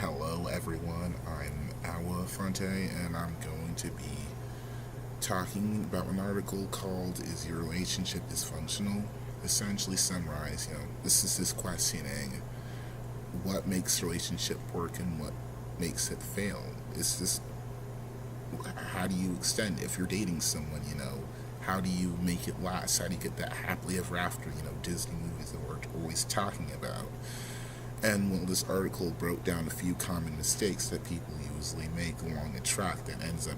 Hello, everyone. I'm Awa Fonte, and I'm going to be talking about an article called "Is Your Relationship Dysfunctional?" Essentially, summarize. This is questioning what makes a relationship work and what makes it fail. It's just how do you extend if you're dating someone? How do you make it last? How do you get that happily ever after? Disney movies that we're always talking about. And well, this article broke down a few common mistakes that people usually make along a track that ends up,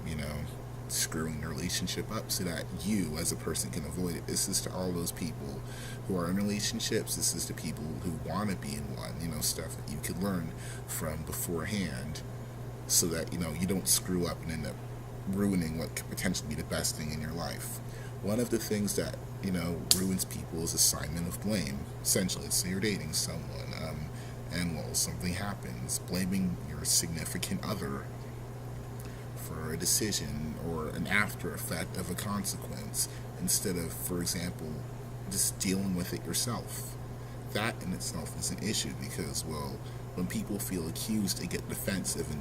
screwing the relationship up so that you, as a person, can avoid it. This is to all those people who are in relationships. This is to people who want to be in one, stuff that you could learn from beforehand so that, you don't screw up and end up ruining what could potentially be the best thing in your life. One of the things that, ruins people is assignment of blame. Essentially, let's say you're dating someone. And well, something happens, blaming your significant other for a decision or an after effect of a consequence instead of, for example, just dealing with it yourself. That in itself is an issue because, well, when people feel accused, they get defensive, and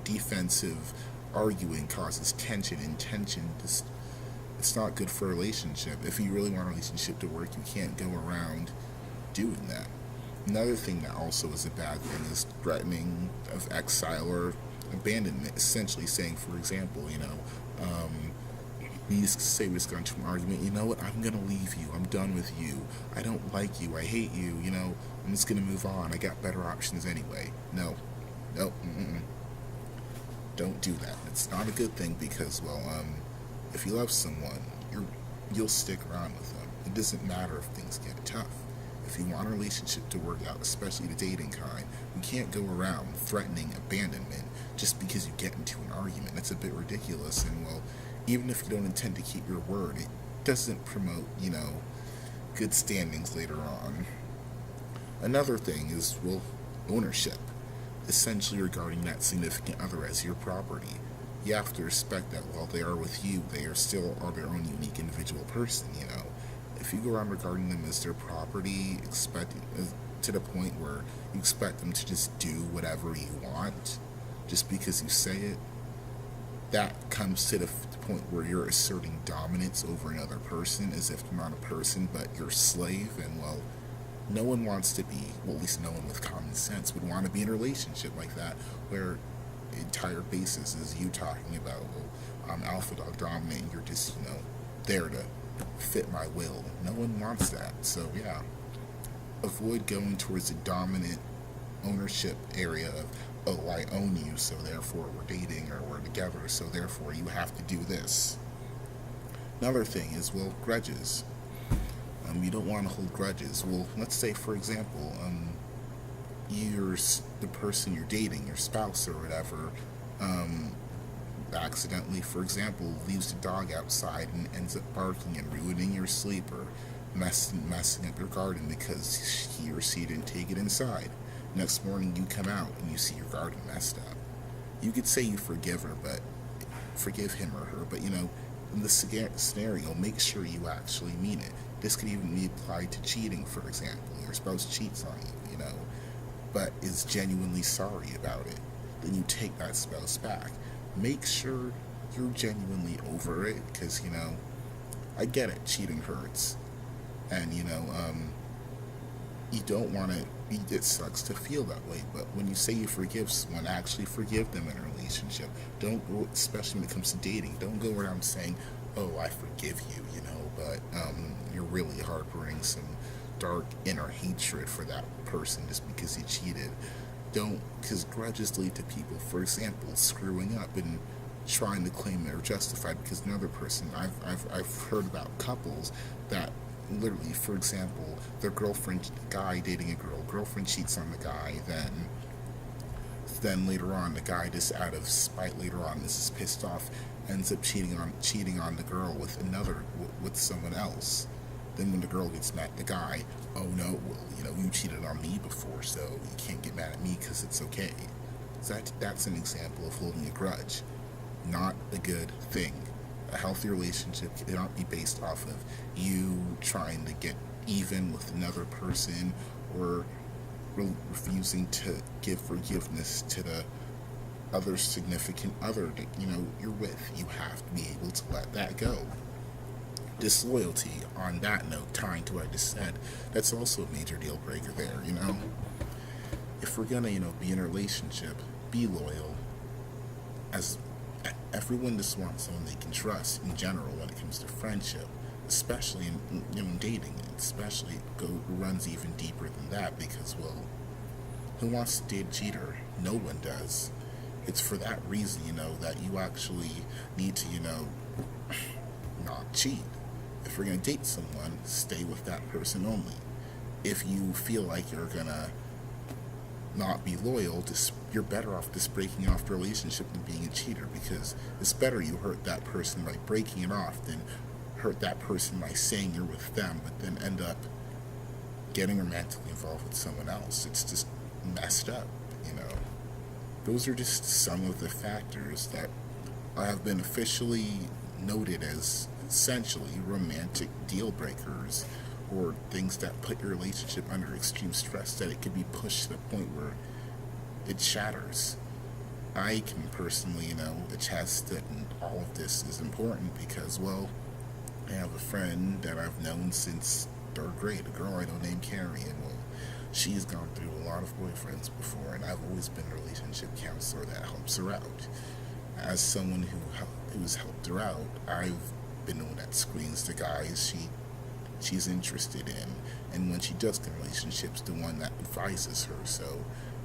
defensive arguing causes tension, and tension just it's not good for a relationship. If you really want a relationship to work, you can't go around doing that. Another thing that also is a bad thing is threatening of exile or abandonment. Essentially saying, for example, we just say we just got into an argument. You know what? I'm gonna leave you. I'm done with you. I don't like you. I hate you. I'm just gonna move on. I got better options anyway. No, no, don't do that. It's not a good thing because, well, if you love someone, you'll stick around with them. It doesn't matter if things get tough. If you want a relationship to work out, especially the dating kind, you can't go around threatening abandonment just because you get into an argument. That's a bit ridiculous, and well, even if you don't intend to keep your word, it doesn't promote, good standings later on. Another thing is, well, ownership. Essentially regarding that significant other as your property. You have to respect that while they are with you, they are their own unique individual person. If you go around regarding them as their property, expecting to the point where you expect them to just do whatever you want, just because you say it, that comes to the point where you're asserting dominance over another person as if they're not a person but your slave, and well, no one wants to be, well, at least no one with common sense would want to be in a relationship like that, where the entire basis is you talking about, well, I'm alpha dog dominant and you're just, there to fit my will. No one wants that. So yeah, avoid going towards the dominant ownership area of, oh, I own you, so therefore we're dating or we're together, so therefore you have to do this. Another thing is, well, grudges. You don't want to hold grudges. Well, let's say, for example, you're the person you're dating, your spouse or whatever, accidentally, for example, leaves the dog outside and ends up barking and ruining your sleep or messing up your garden because he or she didn't take it inside. Next morning you come out and you see your garden messed up. You could say you forgive him or her, but in this scenario, make sure you actually mean it. This could even be applied to cheating, for example. Your spouse cheats on you, but is genuinely sorry about it. Then you take that spouse back. Make sure you're genuinely over it, because, I get it, cheating hurts. And, you don't want to, it sucks to feel that way, but when you say you forgive someone, actually forgive them in a relationship. Don't go, especially when it comes to dating, don't go around saying, oh, I forgive you, but you're really harboring some dark inner hatred for that person just because he cheated. Don't, because grudges lead to people, for example, screwing up and trying to claim they're justified because another person. I've heard about couples that literally, for example, their girlfriend, guy dating a girlfriend cheats on the guy, then later on the guy, just out of spite, later on this is pissed off, ends up cheating on the girl with someone else. Then when the girl gets mad at the guy, oh no, well, you cheated on me before, so you can't get mad at me because it's okay. So that's an example of holding a grudge. Not a good thing. A healthy relationship cannot be based off of you trying to get even with another person or refusing to give forgiveness to the other significant other that you're with. You have to be able to let that go. Disloyalty, on that note, tying to what I just said, that's also a major deal breaker there. If we're gonna be in a relationship, be loyal. As everyone just wants someone they can trust in general when it comes to friendship, especially in dating, and especially runs even deeper than that, because, well, who wants to date a cheater? No one does. It's for that reason, that you actually need to, not cheat. If you're gonna date someone, stay with that person only. If you feel like you're gonna not be loyal, you're better off just breaking off the relationship than being a cheater, because it's better you hurt that person by breaking it off than hurt that person by saying you're with them, but then end up getting romantically involved with someone else. It's just messed up. Those are just some of the factors that have been officially noted as essentially romantic deal breakers, or things that put your relationship under extreme stress, that it could be pushed to the point where it shatters. I can personally, attest that all of this is important because, well, I have a friend that I've known since third grade, a girl I know named Carrie, and, well, she's gone through a lot of boyfriends before, and I've always been a relationship counselor that helps her out. As someone who's helped her out, I've been the one that screens the guys she's interested in, and when she does get relationships, the one that advises her. So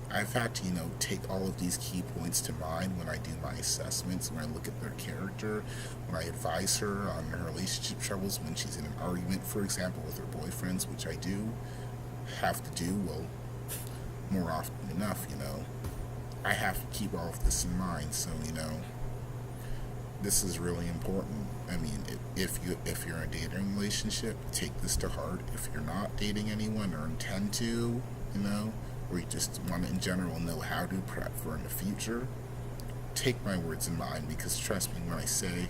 I've had to, take all of these key points to mind when I do my assessments, when I look at their character, when I advise her on her relationship troubles, when she's in an argument, for example, with her boyfriends, which I do have to do, well, more often enough. I have to keep all of this in mind. So, this is really important. I mean, if you're in a dating relationship, take this to heart. If you're not dating anyone or intend to, or you just want to in general know how to prep for in the future, take my words in mind, because trust me when I say,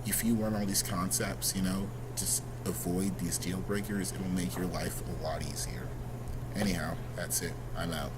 if you learn all these concepts, just avoid these deal breakers, it will make your life a lot easier. Anyhow, that's it. I'm out.